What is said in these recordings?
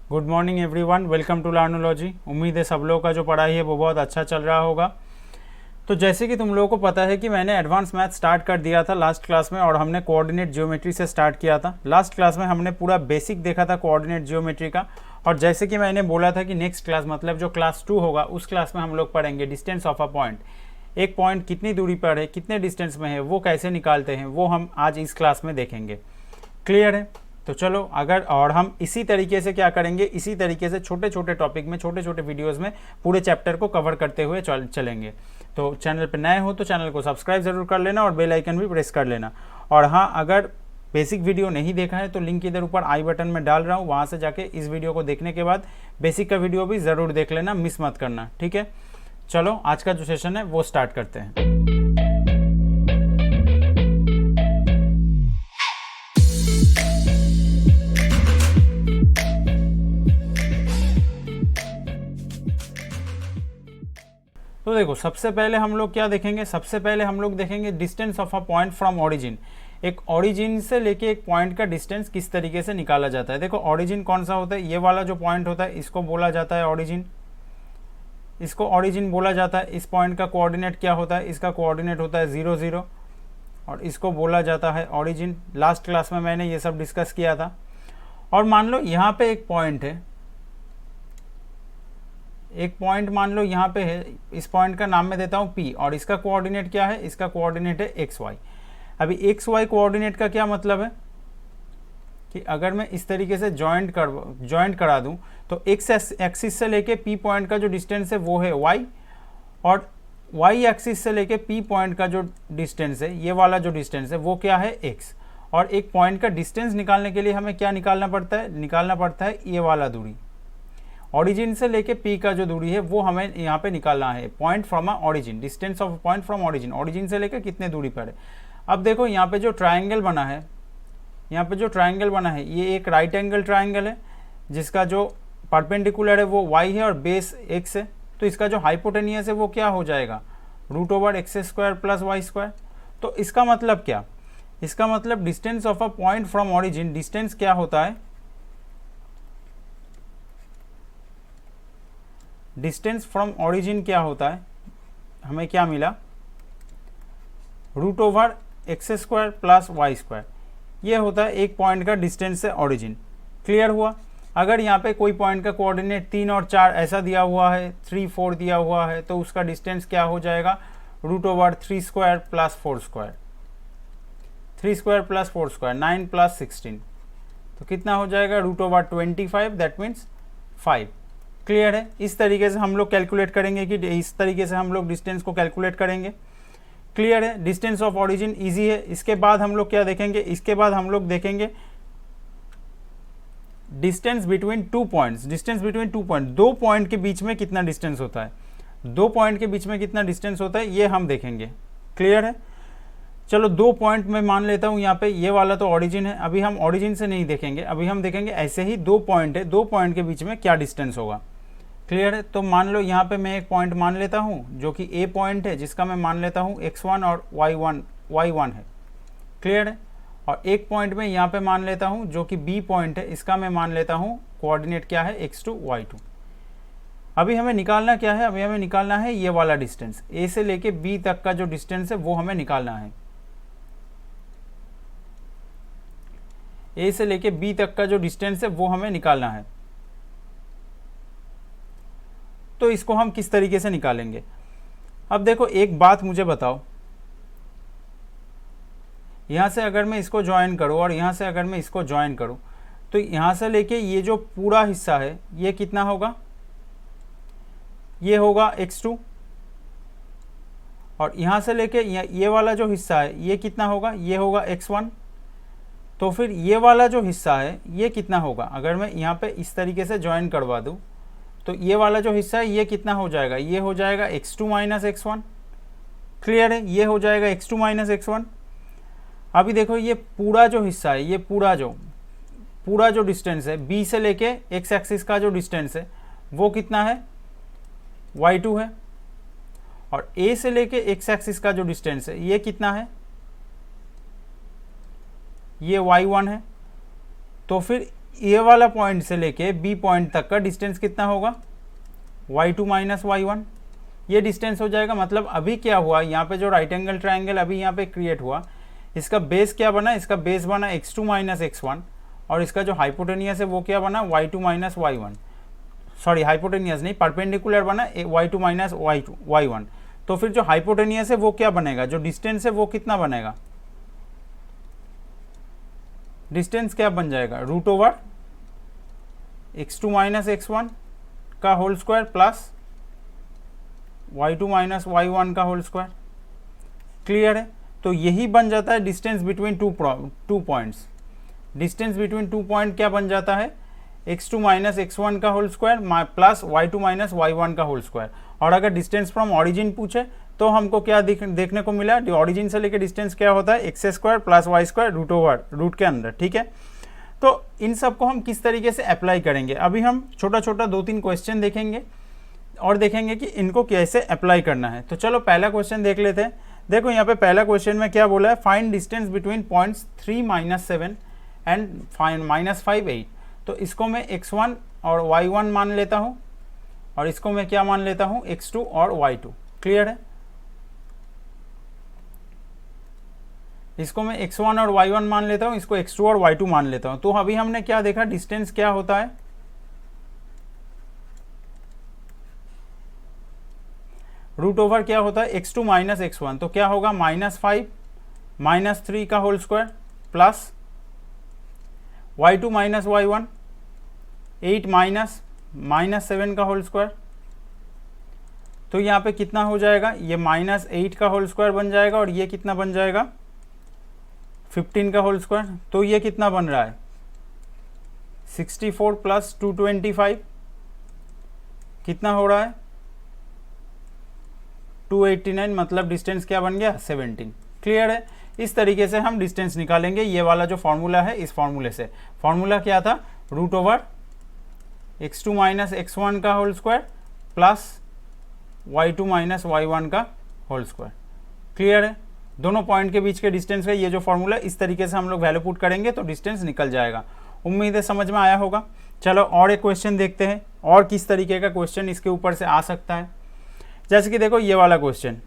Good morning everyone, welcome to Learnology. उम्मीद है सब लोगों का जो पढ़ाई है वो बहुत अच्छा चल रहा होगा। तो जैसे कि तुम लोगों को पता है कि मैंने एडवांस मैथ स्टार्ट कर दिया था लास्ट क्लास में, और हमने कोऑर्डिनेट ज्योमेट्री से स्टार्ट किया था। लास्ट क्लास में हमने पूरा बेसिक देखा था कोऑर्डिनेट ज्योमेट्री का। और जैसे कि मैंने बोला था कि नेक्स्ट क्लास मतलब जो क्लास 2 होगा उस क्लास में हम लोग पढ़ेंगे डिस्टेंस ऑफ अ पॉइंट। एक पॉइंट कितनी दूरी पर है, कितने डिस्टेंस में है, वो कैसे निकालते हैं, वो हम आज इस क्लास में देखेंगे। क्लियर है? तो चलो, अगर और हम इसी तरीके से क्या करेंगे, इसी तरीके से छोटे छोटे टॉपिक में, छोटे छोटे वीडियोस में पूरे चैप्टर को कवर करते हुए चलेंगे। तो चैनल पर नए हो तो चैनल को सब्सक्राइब ज़रूर कर लेना और बेल आइकन भी प्रेस कर लेना। और हाँ, अगर बेसिक वीडियो नहीं देखा है तो लिंक इधर ऊपर आई बटन में डाल रहा हूँ, वहाँ से जाके इस वीडियो को देखने के बाद बेसिक का वीडियो भी ज़रूर देख लेना, मिस मत करना। ठीक है, चलो आज का जो सेशन है वो स्टार्ट करते हैं। तो देखो, सबसे पहले हम लोग क्या देखेंगे, सबसे पहले हम लोग देखेंगे distance of a point from origin. एक ओरिजिन से लेके एक पॉइंट का डिस्टेंस किस तरीके से निकाला जाता है। देखो, ओरिजिन कौन सा होता है, ये वाला जो पॉइंट होता है इसको बोला जाता है ओरिजिन। इसको ओरिजिन बोला जाता है। इस पॉइंट का कोऑर्डिनेट क्या होता है, इसका कोऑर्डिनेट होता है 0 0, और इसको बोला जाता है ओरिजिन। लास्ट क्लास में मैंने ये सब डिस्कस किया था। और मान लो यहाँ पे एक पॉइंट है, एक पॉइंट मान लो यहाँ पे है, इस पॉइंट का नाम मैं देता हूँ P, और इसका कोऑर्डिनेट क्या है, इसका कोऑर्डिनेट है XY। अभी XY कोऑर्डिनेट का क्या मतलब है कि अगर मैं इस तरीके से जॉइंट करा दूँ तो X एक्सिस से लेके P पॉइंट का जो डिस्टेंस है वो है Y, और Y एक्सिस से लेके P पॉइंट का जो डिस्टेंस है, ये वाला जो डिस्टेंस है वो क्या है X। और एक पॉइंट का डिस्टेंस निकालने के लिए हमें क्या निकालना पड़ता है, निकालना पड़ता है ये वाला दूरी। ओरिजिन से लेके P का जो दूरी है वो हमें यहाँ पे निकालना है, point from origin, distance of point from origin. Origin से लेके कितने दूरी पर है। अब देखो, यहाँ पे जो ट्राइंगल बना है, यहाँ पे जो ट्राइंगल बना है ये एक राइट एंगल ट्राइंगल है, जिसका जो परपेंडिकुलर है वो y है और बेस x है। तो इसका जो हाइपोटेनियस है वो क्या हो जाएगा, √x² प्लस y²। तो इसका मतलब क्या, इसका मतलब distance of a point from origin, distance क्या होता है, डिस्टेंस फ्रॉम ओरिजिन क्या होता है, हमें क्या मिला, √x² प्लस y²। ये होता है एक पॉइंट का डिस्टेंस से ओरिजिन। क्लियर हुआ? अगर यहाँ पे कोई पॉइंट का कोऑर्डिनेट 3 और 4 ऐसा दिया हुआ है, 3 4 दिया हुआ है, तो उसका डिस्टेंस क्या हो जाएगा, √3² प्लस 4²। 3² प्लस 4², 9 प्लस 16, तो कितना हो जाएगा, √25, दैट मीन्स 5। क्लियर है? इस तरीके से हम लोग कैलकुलेट करेंगे कि इस तरीके से हम लोग डिस्टेंस को कैलकुलेट करेंगे। क्लियर है? डिस्टेंस ऑफ ओरिजिन इजी है। इसके बाद हम लोग क्या देखेंगे, इसके बाद हम लोग देखेंगे distance between two points. Distance between two point, दो पॉइंट के बीच में कितना डिस्टेंस होता है, दो पॉइंट के बीच में कितना डिस्टेंस होता है, ये हम देखेंगे। क्लियर है? चलो, दो पॉइंट में मान लेता हूँ यहाँ पे, ये वाला तो ओरिजिन है। अभी हम ओरिजिन से नहीं देखेंगे, अभी हम देखेंगे ऐसे ही दो पॉइंट है, दो पॉइंट के बीच में क्या डिस्टेंस होगा। क्लियर है? तो मान लो यहाँ पे मैं एक पॉइंट मान लेता हूँ जो कि A पॉइंट है, जिसका मैं मान लेता हूँ x1 और y1 है। क्लियर है? और एक पॉइंट में यहाँ पे मान लेता हूँ जो कि B पॉइंट है, इसका मैं मान लेता हूँ कोऑर्डिनेट क्या है, x2 y2। अभी हमें निकालना क्या है, अभी हमें निकालना है ये वाला डिस्टेंस, A से लेके B तक का जो डिस्टेंस है वो हमें निकालना है। A से लेके B तक का जो डिस्टेंस है वो हमें निकालना है। तो इसको हम किस तरीके से निकालेंगे। अब देखो, एक बात मुझे बताओ, यहाँ से अगर मैं इसको ज्वाइन करूँ और यहाँ से अगर मैं इसको ज्वाइन करूँ, तो यहाँ से लेके ये जो पूरा हिस्सा है ये कितना होगा, ये होगा x2, और यहाँ से लेके ये वाला जो हिस्सा है ये कितना होगा, ये होगा x1। तो फिर ये वाला जो हिस्सा है ये कितना होगा, अगर मैं यहाँ पे इस तरीके से ज्वाइन करवा दूँ तो ये वाला जो हिस्सा है ये कितना हो जाएगा, ये हो जाएगा x2 माइनस x1। क्लियर है? ये हो जाएगा x2 माइनस x1। अभी देखो, ये पूरा जो हिस्सा है, ये पूरा जो डिस्टेंस है B से लेके x एक्सिस का जो डिस्टेंस है वो कितना है, y2 है, और A से लेके x एक्सिस का जो डिस्टेंस है ये कितना है, ये y1 है। तो फिर ए वाला पॉइंट से लेके बी पॉइंट तक का डिस्टेंस कितना होगा, y2 माइनस y1, ये डिस्टेंस हो जाएगा। मतलब अभी क्या हुआ, यहाँ पे जो राइट एंगल ट्राइंगल अभी यहाँ पे क्रिएट हुआ, इसका बेस क्या बना, इसका बेस बना x2 माइनस x1, और इसका जो हाइपोटेनियस है वो क्या बना, y2 minus y1, sorry hypotenuse नहीं, परपेंडिकुलर बना y2 माइनस y1। तो फिर जो हाइपोटेनियस है वो क्या बनेगा, जो डिस्टेंस है वो कितना बनेगा, डिस्टेंस क्या बन जाएगा, root over x2 minus x1 का whole square plus y2 minus y1 का होल स्क्वायर। क्लियर है। तो यही बन जाता है distance between two points. Distance between two point क्या बन जाता है, x2 माइनस x1 का whole square plus y2 minus y1 का होल स्क्वायर। और अगर डिस्टेंस फ्रॉम ऑरिजिन पूछे तो हमको क्या देखने को मिला, ऑरिजिन से लेकर डिस्टेंस क्या होता है, x square plus y square root over root के अंदर। ठीक है, तो इन सब को हम किस तरीके से अप्लाई करेंगे, अभी हम छोटा छोटा 2-3 क्वेश्चन देखेंगे और देखेंगे कि इनको कैसे अप्लाई करना है। तो चलो पहला क्वेश्चन देख लेते हैं। देखो यहाँ पे पहला क्वेश्चन में क्या बोला है, find distance between points 3 minus 7 and minus 5 8। तो इसको मैं x1 और y1 मान लेता हूँ और इसको मैं क्या मान लेता हूँ, x2 और y2। क्लियर है, इसको मैं x1 और y1 मान लेता हूँ, इसको x2 और y2 मान लेता हूँ। तो अभी हमने क्या देखा, डिस्टेंस क्या होता है, रूट ओवर क्या होता है x2 माइनस x1। तो क्या होगा, -5 माइनस 3 का whole square plus y2 minus y1 8 minus 7 का होल स्क्वायर। तो यहाँ पे कितना हो जाएगा, ये -8 का होल स्क्वायर बन जाएगा और ये कितना बन जाएगा, 15 का होल स्क्वायर। तो ये कितना बन रहा है, 64 प्लस 225 कितना हो रहा है, 289। मतलब डिस्टेंस क्या बन गया, 17। क्लियर है। इस तरीके से हम डिस्टेंस निकालेंगे। ये वाला जो फॉर्मूला है, इस फॉर्मूले से, फॉर्मूला क्या था, root over x2 minus x1 का whole square plus y2 minus y1 का होल स्क्वायर। क्लियर है, दोनों पॉइंट के बीच के डिस्टेंस का ये जो फॉर्मूला, इस तरीके से हम लोग वैल्यू पुट करेंगे तो डिस्टेंस निकल जाएगा। उम्मीद है समझ में आया होगा। चलो और एक क्वेश्चन देखते हैं, और किस तरीके का क्वेश्चन इसके ऊपर से आ सकता है। जैसे कि देखो ये वाला क्वेश्चन,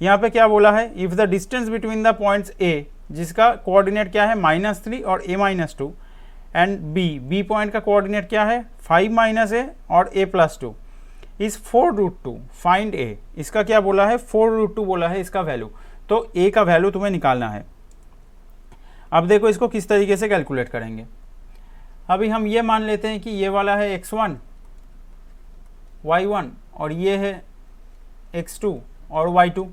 यहाँ पे क्या बोला है, if the distance between the points A, जिसका कोऑर्डिनेट क्या है -3 और a-2, एंड बी पॉइंट का कोऑर्डिनेट क्या है 5 - a और a+2, इज 4√2, फाइंड a। इसका क्या बोला है, 4√2 बोला है इसका वैल्यू। तो a का वैल्यू तुम्हें निकालना है। अब देखो इसको किस तरीके से कैलकुलेट करेंगे। अभी हम ये मान लेते हैं कि ये वाला है x1 y1 और ये है x2 और y2।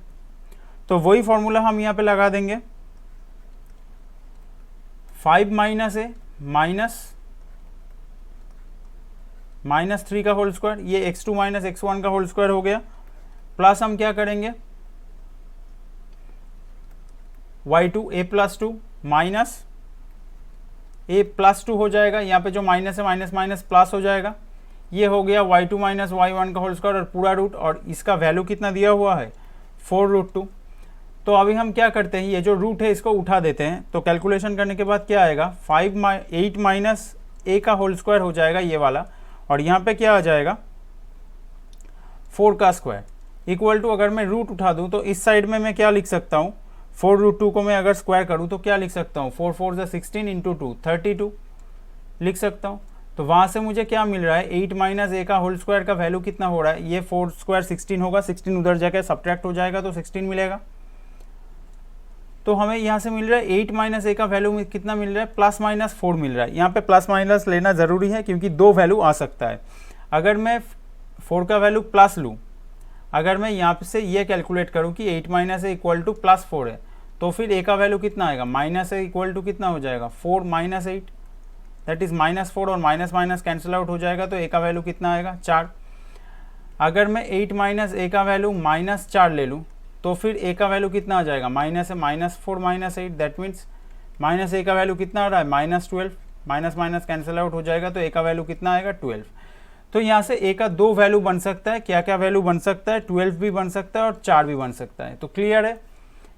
तो वही फॉर्मूला हम यहाँ पे लगा देंगे, 5 - a माइनस 3 का होल स्क्वायर, ये x2 माइनस x1 का होल स्क्वायर हो गया, प्लस हम क्या करेंगे, y2 a+2 माइनस a+2 हो जाएगा। यहाँ पे जो माइनस है माइनस माइनस प्लस हो जाएगा। ये हो गया y2 माइनस y1 का होल स्क्वायर और पूरा रूट, और इसका वैल्यू कितना दिया हुआ है, 4√2। तो अभी हम क्या करते हैं, ये जो रूट है इसको उठा देते हैं। तो कैलकुलेशन करने के बाद क्या आएगा, 8 माइनस a का होल स्क्वायर हो जाएगा ये वाला, और यहाँ पे क्या आ जाएगा 4 का स्क्वायर इक्वल टू, अगर मैं रूट उठा दूँ तो इस साइड में मैं क्या लिख सकता हूँ, 4√2 को मैं अगर स्क्वायर करूँ तो क्या लिख सकता हूँ, 4 4 = 16 × 2 32 लिख सकता हूँ। तो वहाँ से मुझे क्या मिल रहा है, 8 - a का होल स्क्वायर का वैल्यू कितना हो रहा है, ये 4 स्क्वायर 16 होगा, 16 उधर जाकर सब्ट्रैक्ट हो जाएगा तो 16 मिलेगा। तो हमें यहाँ से मिल रहा है 8 - a का वैल्यू कितना मिल रहा है, +-4 मिल रहा है। यहाँ पे प्लस माइनस लेना ज़रूरी है क्योंकि दो वैल्यू आ सकता है। अगर मैं 4 का वैल्यू प्लस लूँ, अगर मैं यहाँ से ये कैलकुलेट करूँ कि 8 - a इक्वल टू +4 है, तो फिर a का वैल्यू कितना आएगा, -a इक्वल टू कितना हो जाएगा, 4 - 8, दैट इज़ -4, और माइनस माइनस कैंसिल आउट हो जाएगा तो a का वैल्यू कितना आएगा, 4। अगर मैं 8 - a का वैल्यू -4 ले लूँ तो फिर a का वैल्यू कितना आ जाएगा, -4 - 8, दैट मीन्स -a का वैल्यू कितना आ रहा है, -12, माइनस माइनस कैंसिल आउट हो जाएगा तो a का वैल्यू कितना आएगा, 12। तो यहाँ से a का दो वैल्यू बन सकता है, क्या क्या वैल्यू बन सकता है, 12 भी बन सकता है और 4 भी बन सकता है। तो क्लियर है,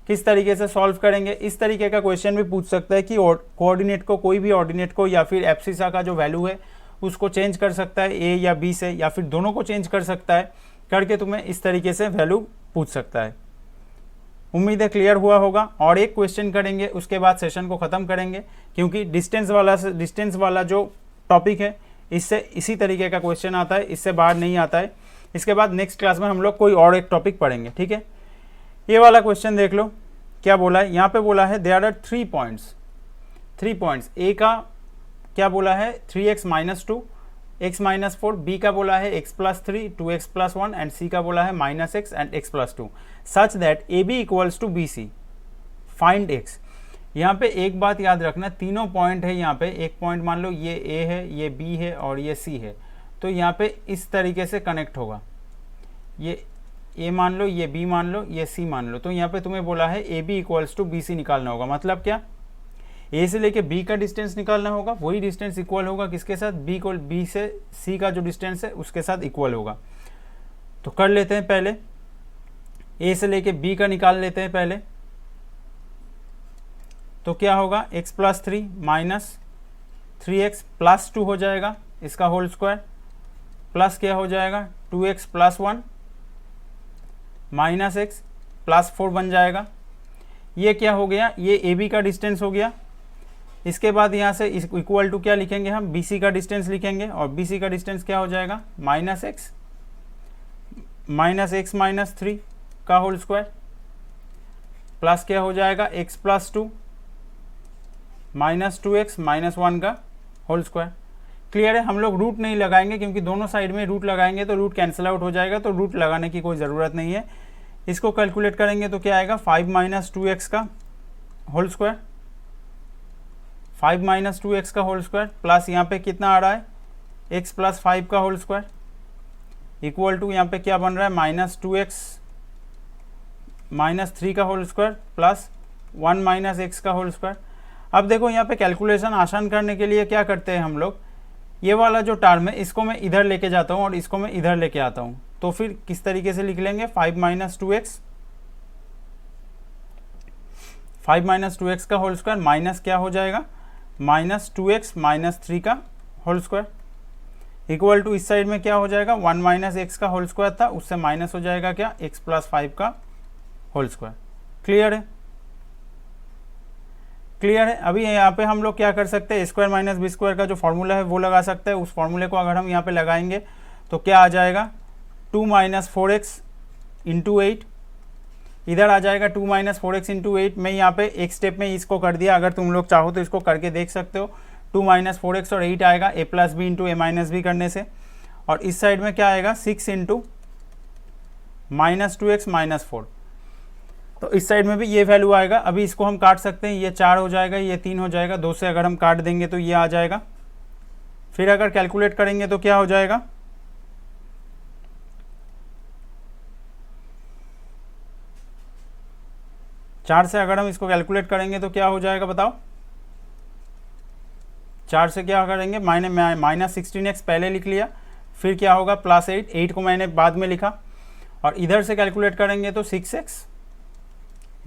किस तरीके से सॉल्व करेंगे, इस तरीके का क्वेश्चन भी पूछ सकता है कि कोऑर्डिनेट को, कोई भी ऑर्डिनेट को या फिर एब्सिसा का जो वैल्यू है उसको चेंज कर सकता है ए या बी से, या फिर दोनों को चेंज कर सकता है, करके तुम्हें इस तरीके से वैल्यू पूछ सकता है। उम्मीद है क्लियर हुआ होगा। और एक क्वेश्चन करेंगे, उसके बाद सेशन को ख़त्म करेंगे, क्योंकि डिस्टेंस वाला जो टॉपिक है इससे इसी तरीके का क्वेश्चन आता है, इससे बाहर नहीं आता है। इसके बाद नेक्स्ट क्लास में हम लोग कोई और एक टॉपिक पढ़ेंगे, ठीक है। ये वाला क्वेश्चन देख लो, क्या बोला है यहाँ पे, बोला है देयर आर 3 पॉइंट्स। ए का क्या बोला है 3x - 2, x - 4, बी का बोला है x + 3, 2x + 1 एंड सी का बोला है -x and x + 2 such that A B equals to B C, find x। यहाँ पे एक बात याद रखना, तीनों पॉइंट है यहाँ पे, एक पॉइंट मान लो ये a है, ये b है और ये c है, तो यहाँ पे इस तरीके से कनेक्ट होगा, ये a मान लो, ये b मान लो, ये c मान लो, तो यहाँ पे तुम्हें बोला है A B equals to B C निकालना होगा। मतलब क्या, ए से लेके बी का डिस्टेंस निकालना होगा, वही डिस्टेंस इक्वल होगा किसके साथ, बी से सी का जो डिस्टेंस है उसके साथ इक्वल होगा। तो कर लेते हैं, पहले ए से लेके बी का निकाल लेते हैं पहले। तो क्या होगा x + 3 - 3x + 2 हो जाएगा, इसका होल स्क्वायर, प्लस क्या हो जाएगा 2x + 1 -x + 4 बन जाएगा। ये क्या हो गया, ये ए बी का डिस्टेंस हो गया। इसके बाद यहाँ से इक्वल टू क्या लिखेंगे हम, बी सी का डिस्टेंस लिखेंगे, और बी सी का डिस्टेंस क्या हो जाएगा -x - 3 का होल स्क्वायर, प्लस क्या हो जाएगा x + 2 -2x - 1 का होल स्क्वायर। क्लियर है, हम लोग रूट नहीं लगाएंगे, क्योंकि दोनों साइड में रूट लगाएंगे तो रूट कैंसिल आउट हो जाएगा, तो रूट लगाने की कोई ज़रूरत नहीं है। इसको कैलकुलेट करेंगे तो क्या आएगा 5 - 2x का होल स्क्वायर, 5 - 2x का होल स्क्वायर, प्लस यहाँ पे कितना आ रहा है x + 5 का होल स्क्वायर, इक्वल टू यहाँ पे क्या बन रहा है -2x - 3 का होल स्क्वायर प्लस 1 - x का होल स्क्वायर। अब देखो यहाँ पे कैलकुलेशन आसान करने के लिए क्या करते हैं हम लोग, ये वाला जो टर्म है इसको मैं इधर लेके जाता हूँ और इसको मैं इधर लेके आता हूँ, तो फिर किस तरीके से लिख लेंगे 5 - 2x का होल स्क्वायर माइनस क्या हो जाएगा -2x - 3 का होल स्क्वायर, इक्वल टू इस साइड में क्या हो जाएगा 1 - x का होल स्क्वायर था, उससे माइनस हो जाएगा क्या x + 5 का होल स्क्वायर। क्लियर है, क्लियर है। अभी यहाँ पे हम लोग क्या कर सकते हैं, a² - b² का जो फॉर्मूला है वो लगा सकते हैं। उस फॉर्मूले को अगर हम यहाँ पे लगाएंगे तो क्या आ जाएगा 2 - 4x × 8, इधर आ जाएगा 2 - 4x × 8। मैं यहाँ पे एक स्टेप में इसको कर दिया, अगर तुम लोग चाहो तो इसको करके देख सकते हो। 2 - 4x और 8 आएगा a + b × a - b करने से, और इस साइड में क्या आएगा 6 × -2x - 4, तो इस साइड में भी ये वैल्यू आएगा। अभी इसको हम काट सकते हैं, ये 4 हो जाएगा, ये 3 हो जाएगा, 2 से अगर हम काट देंगे तो ये आ जाएगा। फिर अगर कैलकुलेट करेंगे तो क्या हो जाएगा 4 से अगर हम इसको कैलकुलेट करेंगे तो क्या हो जाएगा बताओ, 4 से क्या करेंगे -16x पहले लिख लिया, फिर क्या होगा +8, 8 को मैंने बाद में लिखा, और इधर से कैलकुलेट करेंगे तो 6x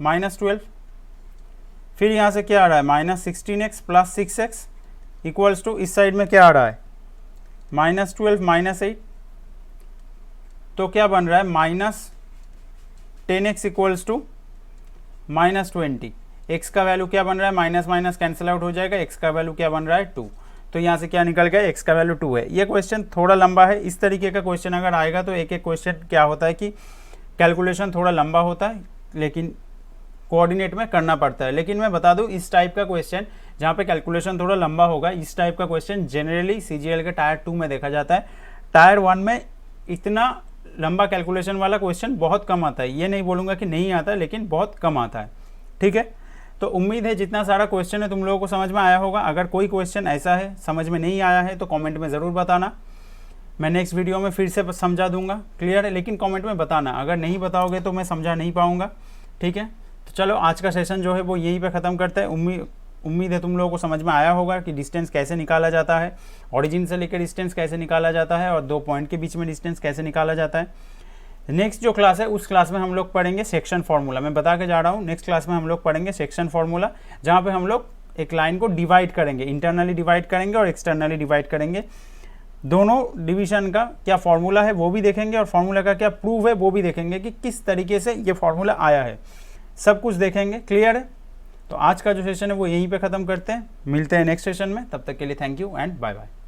- 12, फिर यहाँ से क्या आ रहा है -16x + 6x इक्वल्स टू इस साइड में क्या आ रहा है -12 - 8, तो क्या बन रहा है -10x इक्वल्स टू -20। x का वैल्यू क्या बन रहा है, माइनस कैंसिल आउट हो जाएगा, x का वैल्यू क्या बन रहा है 2, तो यहाँ से क्या निकल गया x का वैल्यू 2 है। ये क्वेश्चन थोड़ा लंबा है, इस तरीके का क्वेश्चन अगर आएगा तो एक एक क्वेश्चन क्या होता है कि कैलकुलेशन थोड़ा लंबा होता है, लेकिन कोऑर्डिनेट में करना पड़ता है। लेकिन मैं बता दूं इस टाइप का क्वेश्चन जहाँ पे कैलकुलेशन थोड़ा लंबा होगा, इस टाइप का क्वेश्चन जनरली CGL के टायर 2 में देखा जाता है। टायर 1 में इतना लंबा कैलकुलेशन वाला क्वेश्चन बहुत कम आता है, ये नहीं बोलूँगा कि नहीं आता है, लेकिन बहुत कम आता है। ठीक है, तो उम्मीद है जितना सारा क्वेश्चन है तुम लोगों को समझ में आया होगा। अगर कोई क्वेश्चन ऐसा है समझ में नहीं आया है तो कमेंट में ज़रूर बताना, मैं नेक्स्ट वीडियो में फिर से समझा दूंगा। क्लियर है, लेकिन कमेंट में बताना, अगर नहीं बताओगे तो मैं समझा नहीं पाऊँगा। ठीक है, तो चलो आज का सेशन जो है वो यहीं पे ख़त्म करते हैं। उम्मीद है तुम लोगों को समझ में आया होगा कि डिस्टेंस कैसे निकाला जाता है, ओरिजिन से लेकर डिस्टेंस कैसे निकाला जाता है, और 2 पॉइंट के बीच में डिस्टेंस कैसे निकाला जाता है। नेक्स्ट जो क्लास है उस क्लास में हम लोग पढ़ेंगे सेक्शन फार्मूला। मैं बता के जा रहा हूँ, नेक्स्ट क्लास में हम लोग पढ़ेंगे सेक्शन फार्मूला, जहाँ पे हम लोग एक लाइन को डिवाइड करेंगे, इंटरनली डिवाइड करेंगे और एक्सटर्नली डिवाइड करेंगे। दोनों डिवीजन का क्या फार्मूला है वो भी देखेंगे और फार्मूला का क्या प्रूफ है वो भी देखेंगे कि किस तरीके से ये फार्मूला आया है, सब कुछ देखेंगे। क्लियर है? तो आज का जो सेशन है वो यहीं पे ख़त्म करते हैं, मिलते हैं नेक्स्ट सेशन में। तब तक के लिए thank you and bye bye.